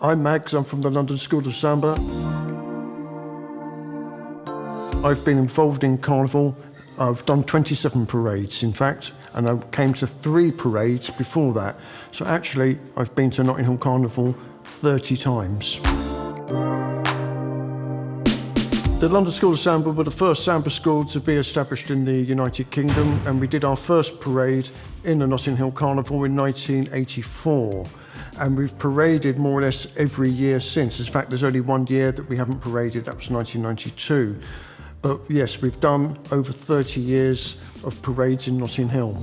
I'm Mags, I'm from the London School of Samba. I've been involved in Carnival. I've done 27 parades, in fact, and I came to 3 parades before that. So actually, I've been to Notting Hill Carnival 30 times. The London School of Samba were the first samba school to be established in the United Kingdom, and we did our first parade in the Notting Hill Carnival in 1984. And we've paraded more or less every year since. In fact, there's only one year that we haven't paraded, that was 1992. But yes, we've done over 30 years of parades in Notting Hill.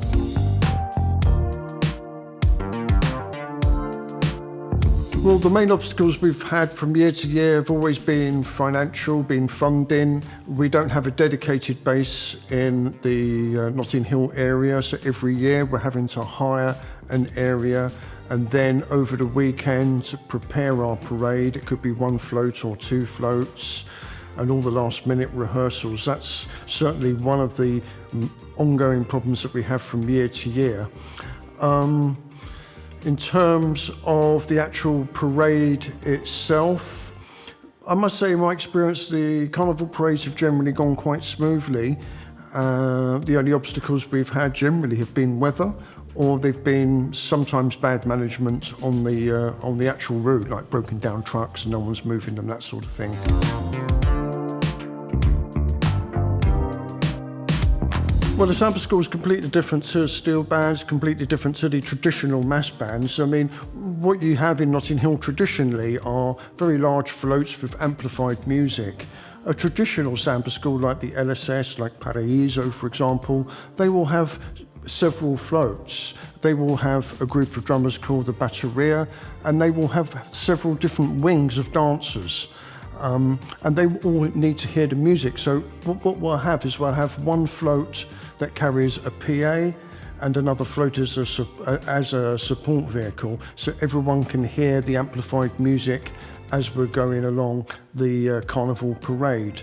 Well, the main obstacles we've had from year to year have always been financial, been funding. We don't have a dedicated base in the Notting Hill area, so every year we're having to hire an area and then over the weekend to prepare our parade. It could be 1 float or 2 floats, and all the last minute rehearsals. That's certainly one of the ongoing problems that we have from year to year. In terms of the actual parade itself, I must say in my experience the Carnival parades have generally gone quite smoothly. The only obstacles we've had generally have been weather, or they've been sometimes bad management on the actual route, like broken down trucks and no one's moving them, that sort of thing. Well, the samba school is completely different to steel bands, completely different to the traditional mass bands. I mean, what you have in Notting Hill traditionally are very large floats with amplified music. A traditional samba school like the LSS, like Paraíso, for example, they will have several floats. They will have a group of drummers called the bateria, and they will have several different wings of dancers. And they all need to hear the music. So what we'll have is we'll have 1 float that carries a PA and another float as a support vehicle, so everyone can hear the amplified music as we're going along the Carnival parade.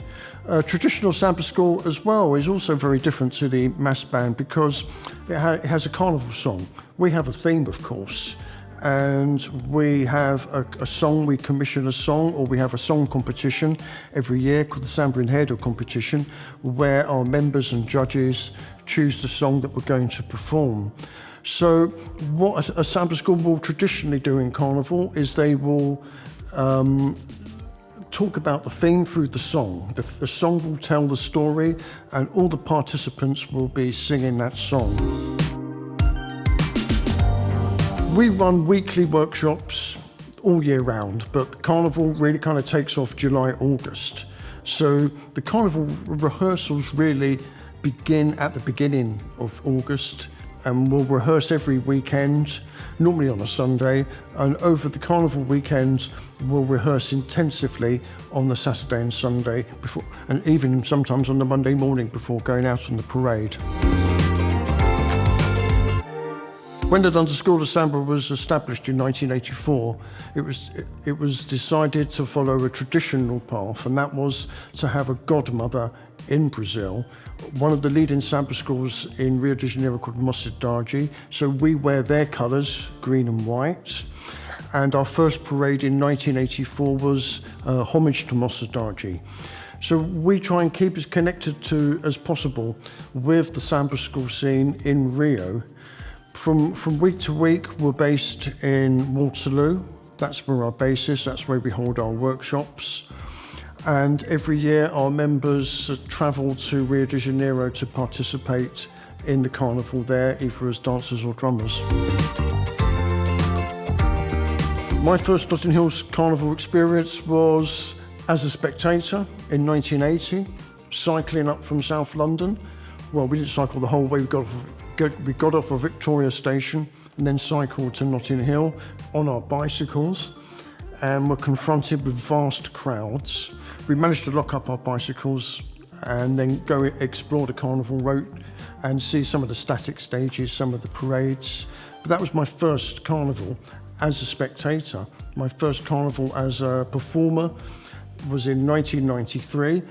Traditional samba school as well is also very different to the mass band because it has a carnival song. We have a theme, of course, and we have a song, we commission a song, or we have a song competition every year called the Samba in Head competition, where our members and judges choose the song that we're going to perform. So what a samba school will traditionally do in Carnival is they will talk about the theme through the song. The song will tell the story and all the participants will be singing that song. We run weekly workshops all year round, but the Carnival really kind of takes off July, August. So the Carnival rehearsals really begin at the beginning of August, and we'll rehearse every weekend, normally on a Sunday, and over the Carnival weekend we'll rehearse intensively on the Saturday and Sunday, before, and even sometimes on the Monday morning before going out on the parade. When the London School of Samba was established in 1984, it was decided to follow a traditional path, and that was to have a godmother in Brazil. One of the leading samba schools in Rio de Janeiro called Mocidade, so we wear their colours, green and white. And our first parade in 1984 was homage to Mocidade. So we try and keep as connected to as possible with the samba school scene in Rio. From week to week, we're based in Waterloo. That's where our base is, that's where we hold our workshops. And every year, our members travel to Rio de Janeiro to participate in the carnival there, either as dancers or drummers. My first Notting Hill Carnival experience was as a spectator in 1980, cycling up from South London. Well, we didn't cycle the whole way, we got off of Victoria Station and then cycled to Notting Hill on our bicycles, and were confronted with vast crowds. We managed to lock up our bicycles and then go explore the carnival route and see some of the static stages, some of the parades. But that was my first carnival as a spectator. My first carnival as a performer was in 1993.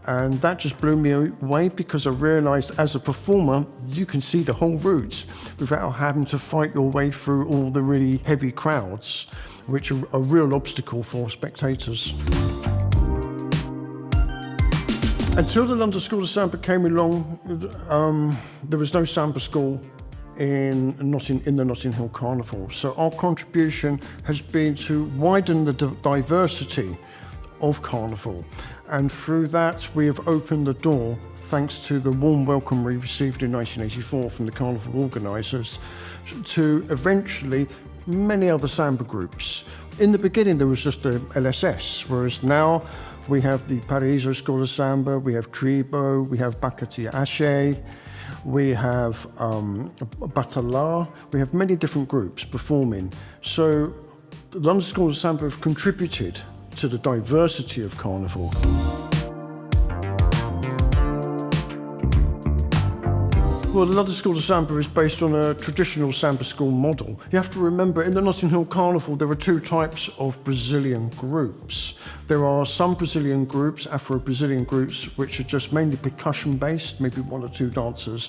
And that just blew me away because I realised as a performer, you can see the whole route without having to fight your way through all the really heavy crowds. which are a real obstacle for spectators. Until the London School of Samba came along, there was no samba school in the Notting Hill Carnival. So our contribution has been to widen the diversity of Carnival. And through that, we have opened the door, thanks to the warm welcome we received in 1984 from the Carnival organisers, to eventually many other samba groups. In the beginning, there was just the LSS, whereas now we have the Paraiso School of Samba, we have Tribo, we have Bakati Ashe, we have Batala, we have many different groups performing. So the London School of Samba have contributed to the diversity of Carnival. Well, the London School of Samba is based on a traditional samba school model. You have to remember, in the Notting Hill Carnival, there are two types of Brazilian groups. There are some Brazilian groups, Afro-Brazilian groups, which are just mainly percussion-based, maybe one or two dancers.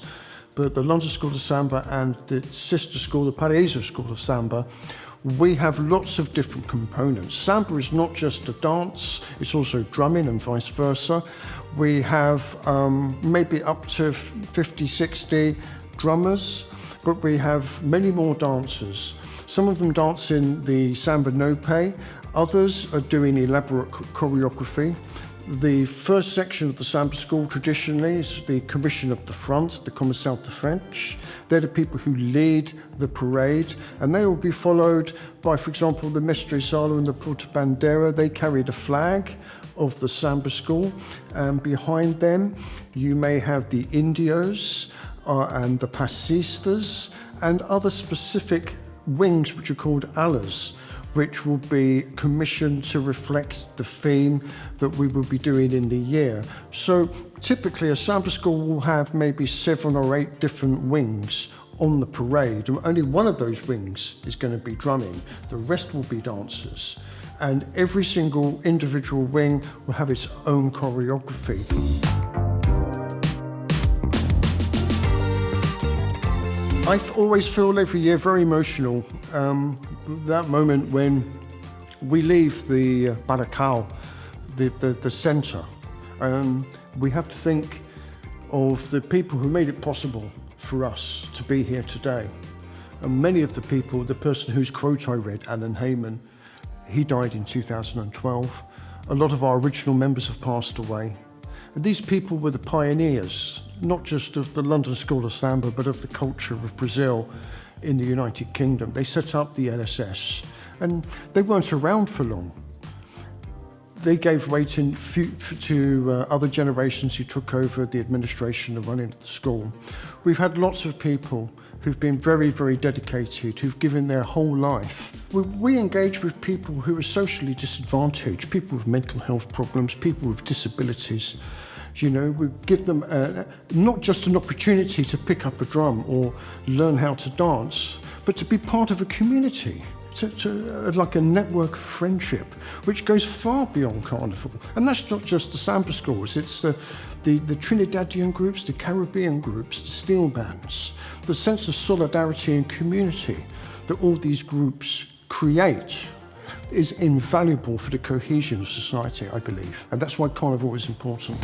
But the London School of Samba and the sister school, the Paraiso School of Samba, we have lots of different components. Samba is not just a dance, it's also drumming and vice versa. We have maybe up to 50, 60 drummers, but we have many more dancers. Some of them dance in the Samba Nope, others are doing elaborate choreography. The first section of the Samba School traditionally is the Commission of the Front, the Commissaire de French. They're the people who lead the parade, and they will be followed by, for example, the Mestre Sala and the Porta Bandeira. They carry the flag of the Samba School, and behind them you may have the Indios and the Passistas and other specific wings which are called alas, which will be commissioned to reflect the theme that we will be doing in the year. So typically a samba school will have maybe 7 or 8 different wings on the parade, and only one of those wings is going to be drumming. The rest will be dancers, and every single individual wing will have its own choreography. I always feel every year very emotional. That moment when we leave the Baracão, the centre, we have to think of the people who made it possible for us to be here today. And many of the people, the person whose quote I read, Alan Heyman, he died in 2012. A lot of our original members have passed away. And these people were the pioneers, not just of the London School of Samba, but of the culture of Brazil in the United Kingdom. They set up the LSS, and they weren't around for long. They gave way to other generations who took over the administration and running of the school. We've had lots of people who've been very, very dedicated, who've given their whole life. We engage with people who are socially disadvantaged, people with mental health problems, people with disabilities. You know, we give them not just an opportunity to pick up a drum or learn how to dance, but to be part of a community, like a network of friendship, which goes far beyond Carnival. And that's not just the samba schools, it's the Trinidadian groups, the Caribbean groups, the steel bands, the sense of solidarity and community that all these groups create is invaluable for the cohesion of society, I believe. And that's why Carnival is important.